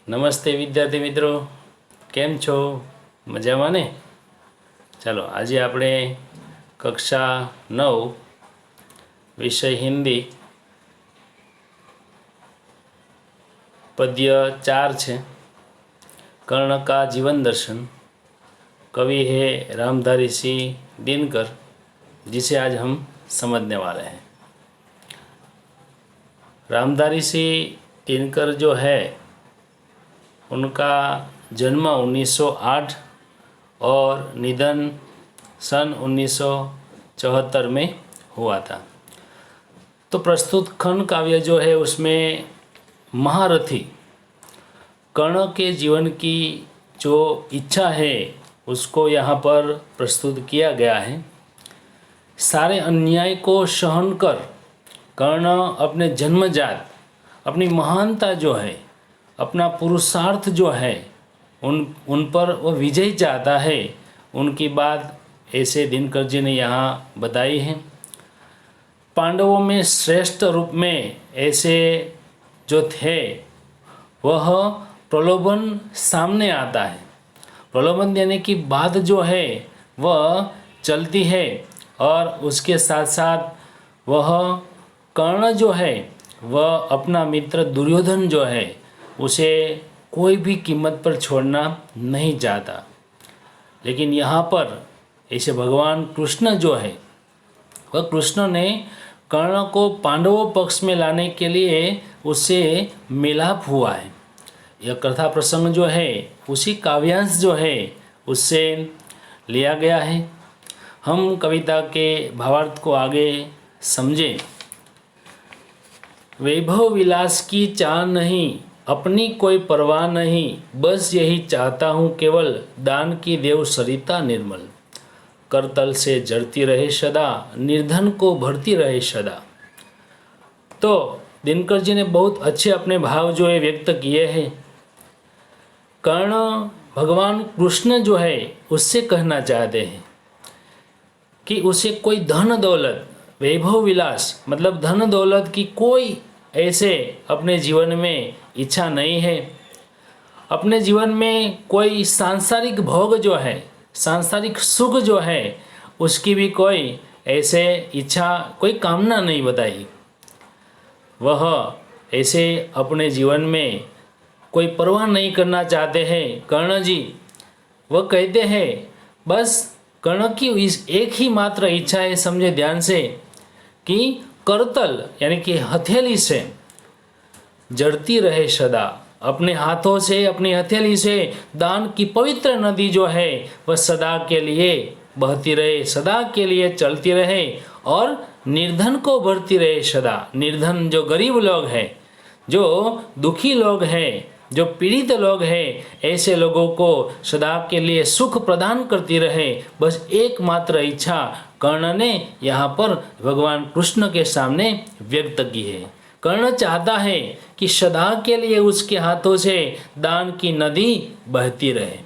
નમસ્તે વિદ્યાર્થી મિત્રો, કેમ છો? મજામાં ને? ચાલો આજે આપણે કક્ષા 9 વિષય હિન્દી पद्य 4 છે। कर्ण का जीवन दर्शन। कवि है रामधारी सिंह दिनकर, जिसे आज हम समझने वाले हैं। रामधारी सिंह दिनकर जो है उनका जन्म 1908 और निधन सन 1974 में हुआ था। तो प्रस्तुत खंड काव्य जो है उसमें महारथी कर्ण के जीवन की जो इच्छा है उसको यहाँ पर प्रस्तुत किया गया है। सारे अन्याय को सहन कर कर्ण अपने जन्मजात अपनी महानता जो है, अपना पुरुषार्थ जो है, उन पर वो विजय चाहता है। उनकी बात ऐसे दिनकर जी ने यहाँ बताई है। पांडवों में श्रेष्ठ रूप में ऐसे जो थे वह प्रलोभन सामने आता है। प्रलोभन देने की बात जो है वह चलती है और उसके साथ साथ वह कर्ण जो है वह अपना मित्र दुर्योधन जो है उसे कोई भी कीमत पर छोड़ना नहीं चाहता। लेकिन यहाँ पर ऐसे भगवान कृष्ण जो है वह कृष्ण ने कर्ण को पांडवों पक्ष में लाने के लिए उससे मिलाप हुआ है। यह कथा प्रसंग जो है उसी काव्यांश जो है उससे लिया गया है। हम कविता के भावार्थ को आगे समझें। वैभव विलास की चाह नहीं, अपनी कोई परवाह नहीं, बस यही चाहता हूँ केवल दान की देव सरिता निर्मल। करतल से जड़ती रहे सदा, निर्धन को भरती रहे सदा। तो दिनकर जी ने बहुत अच्छे अपने भाव जो है व्यक्त किए हैं। कर्ण भगवान कृष्ण जो है उससे कहना चाहते हैं कि उसे कोई धन दौलत, वैभव विलास मतलब धन दौलत की कोई ऐसे अपने जीवन में इच्छा नहीं है। अपने जीवन में कोई सांसारिक भोग जो है, सांसारिक सुख जो है उसकी भी कोई ऐसे इच्छा, कोई कामना नहीं बताई। वह ऐसे अपने जीवन में कोई परवाह नहीं करना चाहते हैं कर्ण जी। वह कहते हैं बस कर्ण की इस एक ही मात्र इच्छा है, समझे ध्यान से, कि करतल यानी कि हथेली से जड़ती रहे सदा, अपने हाथों से, अपनी हथेली से दान की पवित्र नदी जो है वह सदा के लिए बहती रहे, सदा के लिए चलती रहे और निर्धन को भरती रहे सदा। निर्धन जो गरीब लोग हैं, जो दुखी लोग हैं, जो पीड़ित लोग हैं, ऐसे लोगों को सदा के लिए सुख प्रदान करती रहे। बस एकमात्र इच्छा कर्ण ने यहाँ पर भगवान कृष्ण के सामने व्यक्त की है। कर्ण चाहता है कि सदा के लिए उसके हाथों से दान की नदी बहती रहे।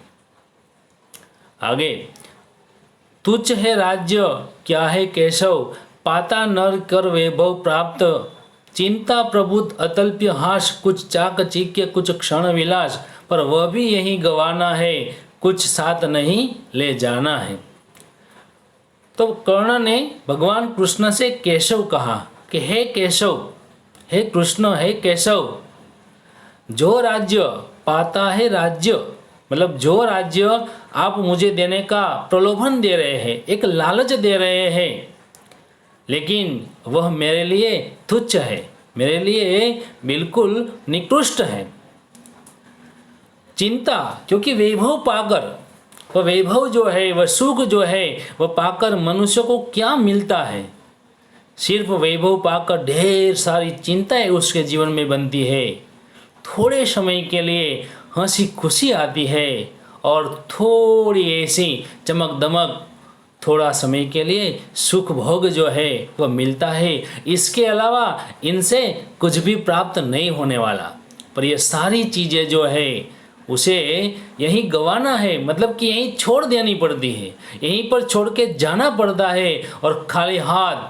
आगे, तुच्छ है राज्य क्या है केशव, पाता नर कर वैभव प्राप्त, चिंता प्रभुत अतल्प्य हास, कुछ चाक चिक्य कुछ क्षण विलास, पर वह भी यही गवाना है, कुछ साथ नहीं ले जाना है। तो कर्ण ने भगवान कृष्ण से केशव कहा कि हे केशव, हे कृष्ण, हे केशव, जो राज्य पाता है, राज्य मतलब जो राज्य आप मुझे देने का प्रलोभन दे रहे हैं, एक लालच दे रहे हैं, लेकिन वह मेरे लिए तुच्छ है, मेरे लिए बिल्कुल निकृष्ट है। चिंता, क्योंकि वैभव पाकर, वह वैभव जो है, वह सुख जो है, वह पाकर मनुष्य को क्या मिलता है? सिर्फ वैभव पाकर ढेर सारी चिंताएं उसके जीवन में बनती है। थोड़े समय के लिए हंसी खुशी आती है और थोड़ी ऐसी चमक दमक, थोड़ा समय के लिए सुख भोग जो है वह मिलता है। इसके अलावा इनसे कुछ भी प्राप्त नहीं होने वाला। पर ये सारी चीज़ें जो है उसे यहीं गंवाना है, मतलब कि यहीं छोड़ देनी पड़ती है, यहीं पर छोड़ के जाना पड़ता है और खाली हाथ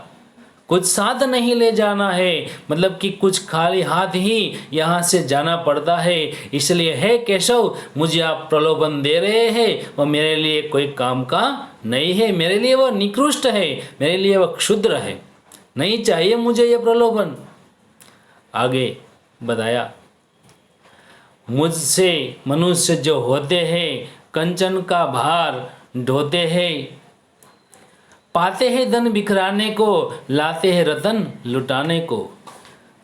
कुछ साथ नहीं ले जाना है, मतलब कि कुछ खाली हाथ ही यहाँ से जाना पड़ता है। इसलिए हे केशव, मुझे आप प्रलोभन दे रहे हैं, वह मेरे लिए कोई काम का नहीं है, मेरे लिए वह निकृष्ट है, मेरे लिए वह क्षुद्र है, नहीं चाहिए मुझे यह प्रलोभन। आगे बताया, मुझसे मनुष्य जो होते हैं कंचन का भार ढोते हैं, पाते हैं धन बिखराने को, लाते हैं रतन लुटाने को,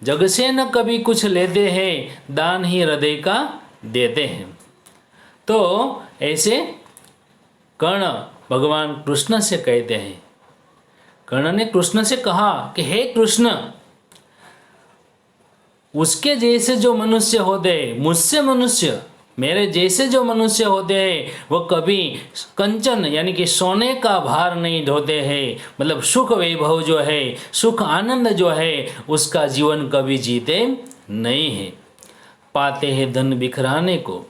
जग से न कभी कुछ लेते हैं, दान ही हृदय का देते हैं। तो ऐसे कर्ण भगवान कृष्ण से कहते हैं, कर्ण ने कृष्ण से कहा कि हे कृष्ण, उसके जैसे जो मनुष्य होते हैं, मुझसे मनुष्य, मेरे जैसे जो मनुष्य होते हैं, वो कभी कंचन यानी कि सोने का भार नहीं ढोते हैं, मतलब सुख वैभव जो है, सुख आनंद जो है, उसका जीवन कभी जीते नहीं है। पाते हैं धन बिखराने को,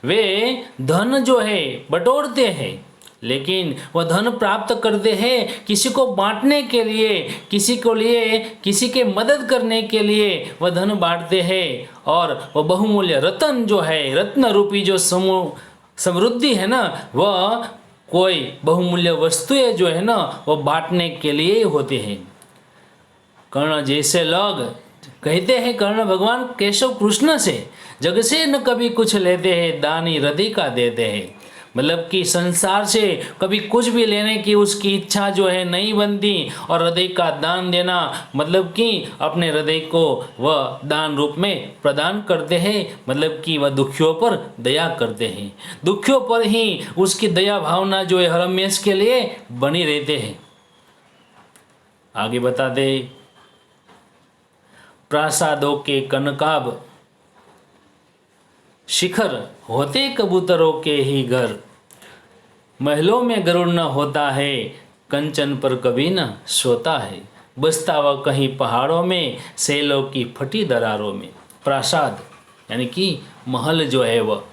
वे धन जो है बटोरते हैं, लेकिन वह धन प्राप्त करते हैं किसी को बांटने के लिए, किसी के मदद करने के लिए वह धन बांटते हैं। और वह बहुमूल्य रतन जो है, रत्न रूपी जो समृद्धि है ना, वह कोई बहुमूल्य वस्तुएं जो है ना, वह बांटने के लिए ही होते हैं। कर्ण जैसे लोग कहते हैं, कर्ण भगवान केशव कृष्ण से, जग से न कभी कुछ लेते हैं, दान ही हृदय का देते हैं। मतलब कि संसार से कभी कुछ भी लेने की उसकी इच्छा जो है नहीं बनती, और हृदय का दान देना मतलब कि अपने हृदय को वह दान रूप में प्रदान करते हैं, मतलब कि वह दुखियों पर दया करते हैं, दुखियों पर ही उसकी दया भावना जो है हरमेश के लिए बनी रहते हैं। आगे बता दे, प्रासादों के कनकाब शिखर होते कबूतरों के ही घर, महलों में गरुड़ न होता है, कंचन पर कभी न सोता है, बसता वह कहीं पहाड़ों में, सैलों की फटी दरारों में। प्रासाद यानी कि महल जो है वह,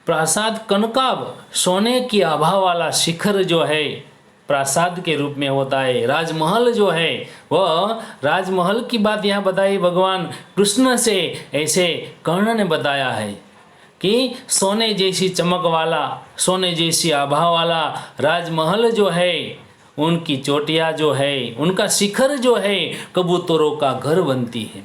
प्रासाद कनकाब सोने की आभा वाला शिखर जो है प्रासाद के रूप में होता है। राजमहल जो है वह, राजमहल की बात यहाँ बताई भगवान कृष्ण से, ऐसे कर्ण ने बताया है कि सोने जैसी चमक वाला, सोने जैसी आभा वाला राजमहल जो है, उनकी चोटियाँ जो है, उनका शिखर जो है कबूतरों का घर बनती है।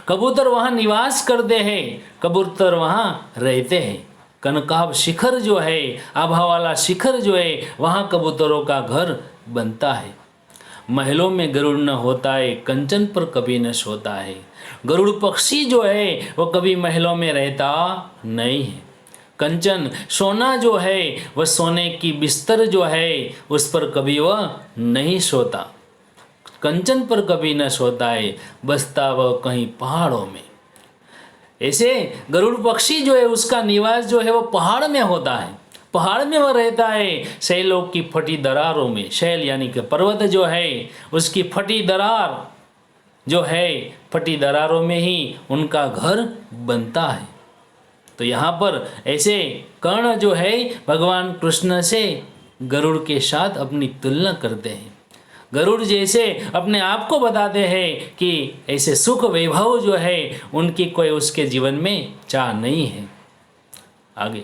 कबूतर वहाँ निवास करते हैं, कबूतर वहाँ रहते हैं। कनकाब शिखर जो है, आभा वाला शिखर जो है, वहाँ कबूतरों का घर बनता है। महलों में गरुड़ न होता है, कंचन पर कभी न सोता है। गरुड़ पक्षी जो है वो कभी महलों में रहता नहीं है। कंचन सोना जो है, वह सोने की बिस्तर जो है उस पर कभी वह नहीं सोता, कंचन पर कभी न सोता है, बसता वह कहीं पहाड़ों में। ऐसे गरुड़ पक्षी जो है उसका निवास जो है वो पहाड़ में होता है, पहाड़ में वह रहता है, शैलों की फटी दरारों में। शैल यानी कि पर्वत जो है, उसकी फटी दरार जो है, फटी दरारों में ही उनका घर बनता है। तो यहाँ पर ऐसे कर्ण जो है भगवान कृष्ण से गरुड़ के साथ अपनी तुलना करते हैं। गरुड़ जैसे अपने आप को बताते हैं कि ऐसे सुख वैभव जो है उनकी कोई उसके जीवन में चाह नहीं है। आगे,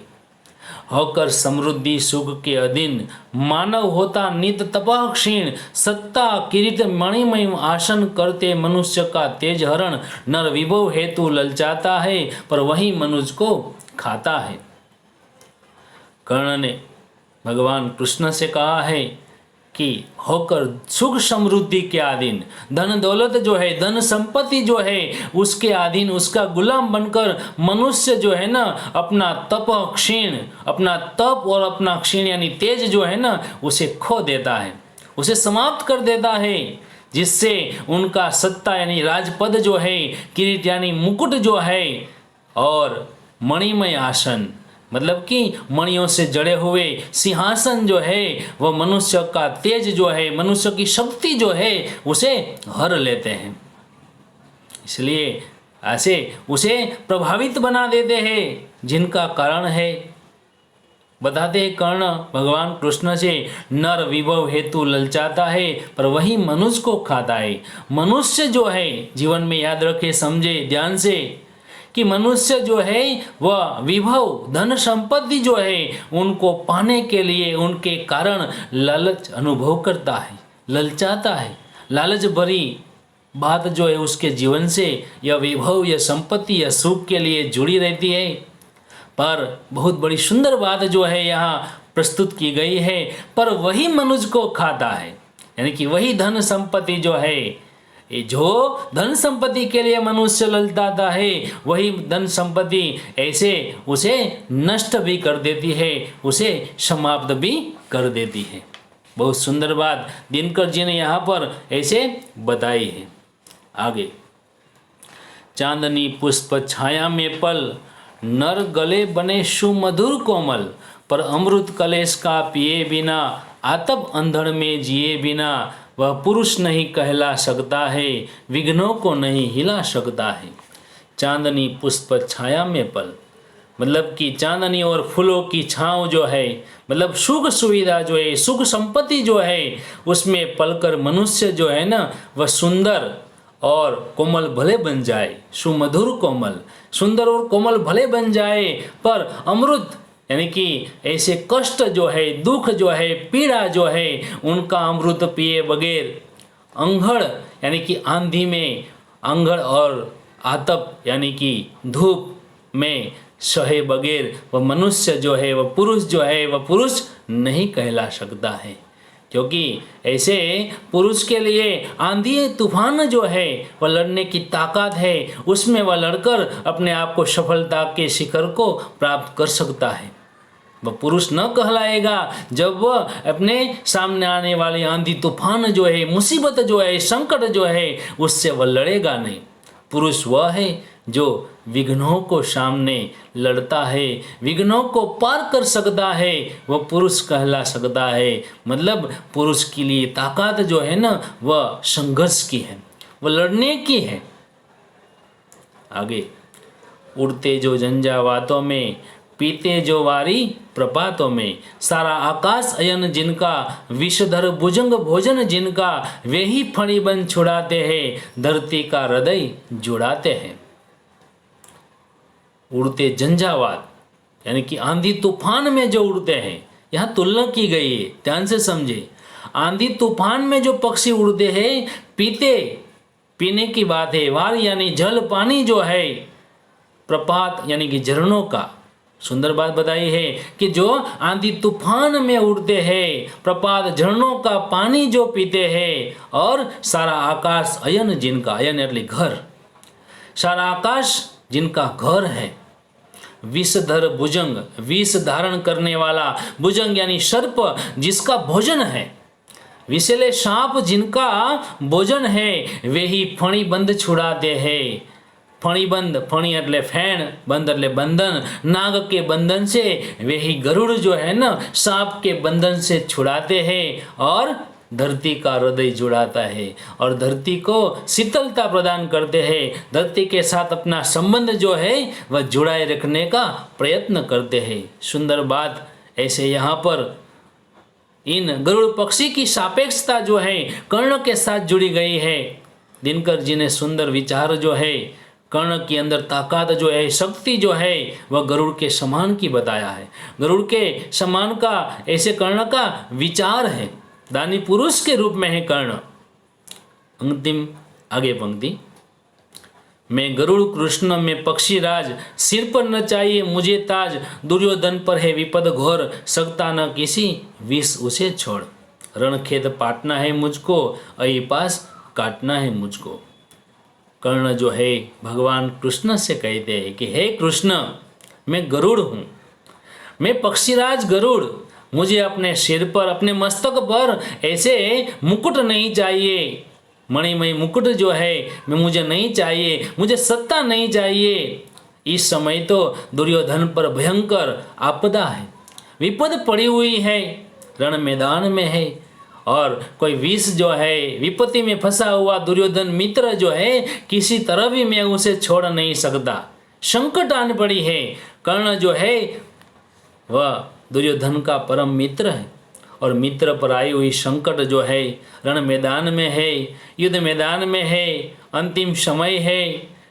होकर समृद्धि सुख के अधीन, मानव होता नित तपः क्षीण, सत्ता किरीट मणिमय आसन करते मनुष्य का तेज हरण, नर विभव हेतु ललचाता है, पर वही मनुष्य को खाता है। कर्ण ने भगवान कृष्ण से कहा है कि होकर सुख समृद्धि के अधीन, धन दौलत जो है, धन संपत्ति जो है उसके अधीन, उसका गुलाम बनकर मनुष्य जो है ना अपना तप क्षीण, अपना तप और अपना क्षीण यानी तेज जो है ना उसे खो देता है, उसे समाप्त कर देता है, जिससे उनका सत्ता यानी राजपद जो है, किरीट यानी मुकुट जो है, और मणिमय आसन मतलब कि मणियों से जड़े हुए सिंहासन जो है वह मनुष्य का तेज जो है, मनुष्य की शक्ति जो है उसे हर लेते हैं। इसलिए ऐसे उसे प्रभावित बना देते हैं, जिनका कारण है बताते हैं कर्ण भगवान कृष्ण से नर विभव हेतु ललचाता है पर वही मनुष्य को खाता है। मनुष्य जो है जीवन में याद रखे, समझे ध्यान से कि मनुष्य जो है वह विभव धन संपत्ति जो है उनको पाने के लिए उनके कारण लालच अनुभव करता है, ललचाता है। लालच भरी बात जो है उसके जीवन से यह विभव या संपत्ति या सुख के लिए जुड़ी रहती है। पर बहुत बड़ी सुंदर बात जो है यहाँ प्रस्तुत की गई है, पर वही मनुष्य को खाता है, यानी कि वही धन संपत्ति जो है, ये जो धन संपत्ति के लिए मनुष्य ललचाता है वही धन संपत्ति ऐसे उसे नष्ट भी कर देती है, उसे समाप्त भी कर देती है। बहुत सुंदर बात दिनकर जी ने यहाँ पर ऐसे बताई है। आगे, चांदनी पुष्प छाया में पल, नर गले बने सुमधुर कोमल, पर अमृत कलेश का पिए बिना, आतप अंधड़ में जिए बिना, वह पुरुष नहीं कहला सकता है, विघ्नों को नहीं हिला सकता है। चांदनी पुष्प छाया में पल, मतलब कि चांदनी और फूलों की छाँव जो है, मतलब सुख सुविधा जो है, सुख संपत्ति जो है, उसमें पलकर मनुष्य जो है ना वह सुंदर और कोमल भले बन जाए, सुमधुर कोमल, सुंदर और कोमल भले बन जाए, पर अमृत यानी कि ऐसे कष्ट जो है, दुख जो है, पीड़ा जो है, उनका अमृत पिए बगैर, अंधड़ यानी कि आंधी में, अंधड़ और आतप यानी कि धूप में सहे बगैर वह मनुष्य जो है, वह पुरुष जो है, वह पुरुष नहीं कहला सकता है। क्योंकि ऐसे पुरुष के लिए आंधी तूफान जो है वह लड़ने की ताकत है, उसमें वह लड़कर अपने आप को सफलता के शिखर को प्राप्त कर सकता है। वह पुरुष न कहलाएगा जब वह अपने सामने आने वाली आंधी तूफान जो है, मुसीबत जो है, संकट जो है, उससे वह लड़ेगा नहीं। पुरुष वह है जो विघ्नों को सामने लड़ता है, विघ्नों को पार कर सकता है, वह पुरुष कहला सकता है। मतलब पुरुष के लिए ताकत जो है ना वह संघर्ष की है, वह लड़ने की है। आगे, उड़ते जो झंझावातों में, पीते जो वारी प्रपातों में, सारा आकाश अयन जिनका, विषधर भुजंग भोजन जिनका, वे ही फणी बन छुड़ाते हैं, धरती का हृदय जुड़ाते हैं। उड़ते झंझावात यानी कि आंधी तूफान में जो उड़ते हैं, यहाँ तुलना की गई है, ध्यान से समझे। आंधी तूफान में जो पक्षी उड़ते हैं, पीते पीने की बात है, वार यानी जल पानी जो है, प्रपात यानी कि झरनों का। सुंदर बात बताई है कि जो आंधी तूफान में उड़ते हैं, प्रपात झरनों का पानी जो पीते हैं, और सारा आकाश अयन जिनका, अयन यानी घर, सारा आकाश जिनका घर है, विषधर भुजंग, विष धारण करने वाला, भुजंग यानी सर्प जिसका भोजन है, विषैले सांप जिनका भोजन है, वे ही फणी बंद छुड़ाते हैं। फणी बंद, फणी એટલે ફેણ, बंद એટલે बंधन, नाग के बंधन से वे ही गरुड़ जो है ना सांप के बंधन से छुड़ाते हैं, और धरती का हृदय जुड़ाता है, और धरती को शीतलता प्रदान करते हैं। धरती के साथ अपना संबंध जो है वह जुड़ाए रखने का प्रयत्न करते हैं। सुंदर बात ऐसे यहाँ पर इन गरुड़ पक्षी की सापेक्षता जो है कर्ण के साथ जुड़ी गई है। दिनकर जी ने सुंदर विचार जो है, कर्ण के अंदर ताकत जो है, शक्ति जो है, वह गरुड़ के समान की बताया है। गरुड़ के समान का ऐसे कर्ण का विचार है, दानी पुरुष के रूप में है कर्ण। अंतिम आगे पंक्ति, मैं गरुड़ कृष्ण में पक्षी राज, सिर पर न चाहिए मुझे ताज, दुर्योधन पर है विपद घोर, सकता न किसी विष उसे छोड़। रणखेत पाटना है मुझको, अहि पास काटना है मुझको। कर्ण जो है भगवान कृष्ण से कहते हैं कि हे कृष्ण, मैं गरुड़ हूँ, मैं पक्षीराज गरुड़, मुझे अपने सिर पर, अपने मस्तक पर ऐसे मुकुट नहीं चाहिए, मणिमय मुकुट जो है मैं मुझे नहीं चाहिए, मुझे सत्ता नहीं चाहिए। इस समय तो दुर्योधन पर भयंकर आपदा है, विपद पड़ी हुई है, रण मैदान में है, और कोई विष जो है, विपत्ति में फंसा हुआ दुर्योधन मित्र जो है, किसी तरह भी मैं उसे छोड़ नहीं सकता। संकट आन पड़ी है, कर्ण जो है वह दुर्योधन का परम मित्र है और मित्र पर आई हुई संकट जो है, रण मैदान में है, युद्ध मैदान में है, अंतिम समय है,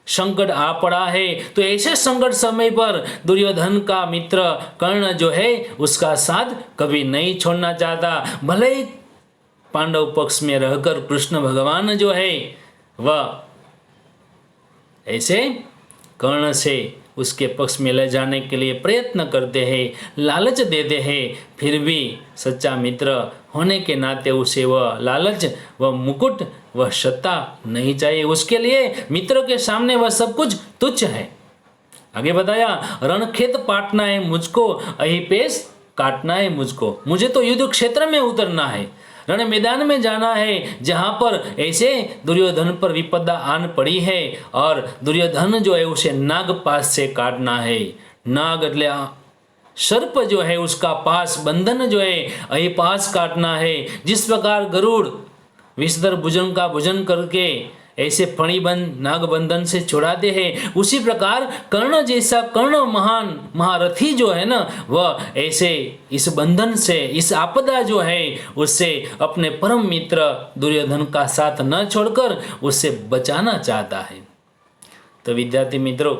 संकट आ पड़ा है, तो ऐसे संकट समय पर दुर्योधन का मित्र कर्ण जो है उसका साथ कभी नहीं छोड़ना चाहता। भले ही पांडव पक्ष में रहकर कृष्ण भगवान जो है वह ऐसे कर्ण से उसके पक्ष में ले जाने के लिए प्रयत्न करते हैं, लालच देते हैं, फिर भी सच्चा मित्र होने के नाते उसे वह लालच, वह मुकुट, वह सत्ता नहीं चाहिए। उसके लिए मित्र के सामने वह सब कुछ तुच्छ है। आगे बताया, रणखेत पाटना है मुझको, अहिपेश काटना है मुझको। मुझे तो युद्ध क्षेत्र में उतरना है, रण मैदान में जाना है, जहां पर ऐसे दुर्योधन पर विपदा आन पड़ी है और दुर्योधन जो है उसे नागपाश से काटना है। नाग એટલે सर्प जो है उसका पास, बंधन जो है अहिपाश काटना है। जिस प्रकार गरुड़ विषधर भुजन का भुजन करके ऐसे फणिबंध नागबंधन से छुड़ाते हैं, उसी प्रकार कर्ण जैसा कर्ण महान महारथी जो है ना, वह ऐसे इस बंधन से, इस आपदा जो है उससे अपने परम मित्र दुर्योधन का साथ न छोड़कर उससे बचाना चाहता है। तो विद्यार्थी मित्रों,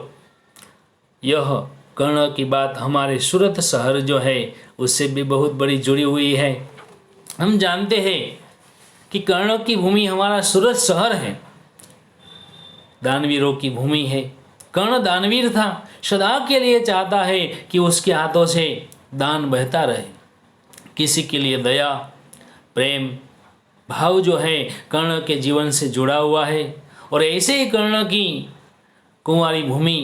यह कर्ण की बात हमारे सूरत शहर जो है उससे भी बहुत बड़ी जुड़ी हुई है। हम जानते हैं कि कर्ण की भूमि हमारा सूरत शहर है, दानवीरों की भूमि है। कर्ण दानवीर था, सदा के लिए चाहता है कि उसके हाथों से दान बहता रहे। किसी के लिए दया, प्रेम भाव जो है कर्ण के जीवन से जुड़ा हुआ है। और ऐसे ही कर्ण की कुंवारी भूमि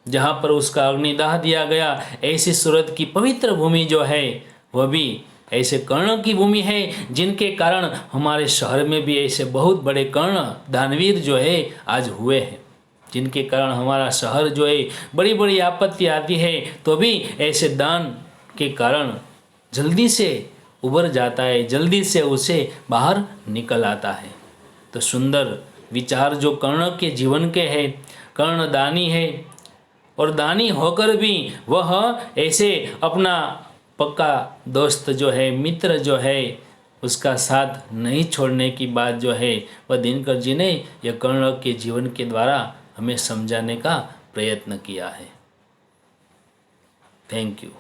जहाँ पर उसका अग्निदाह दिया गया, ऐसी सूरत की पवित्र भूमि जो है वह भी ऐसे कर्ण की भूमि है, जिनके कारण हमारे शहर में भी ऐसे बहुत बड़े कर्ण दानवीर जो है आज हुए हैं, जिनके कारण हमारा शहर जो है बड़ी बड़ी आपत्ति आती है तो भी ऐसे दान के कारण जल्दी से उबर जाता है, जल्दी से उसे बाहर निकल आता है। तो सुंदर विचार जो कर्ण के जीवन के हैं, कर्ण दानी है और दानी होकर भी वह ऐसे अपना पक्का दोस्त जो है, मित्र जो है, उसका साथ नहीं छोड़ने की बात जो है वह दिनकर जी ने यह कर्ण के जीवन के द्वारा हमें समझाने का प्रयत्न किया है। Thank you.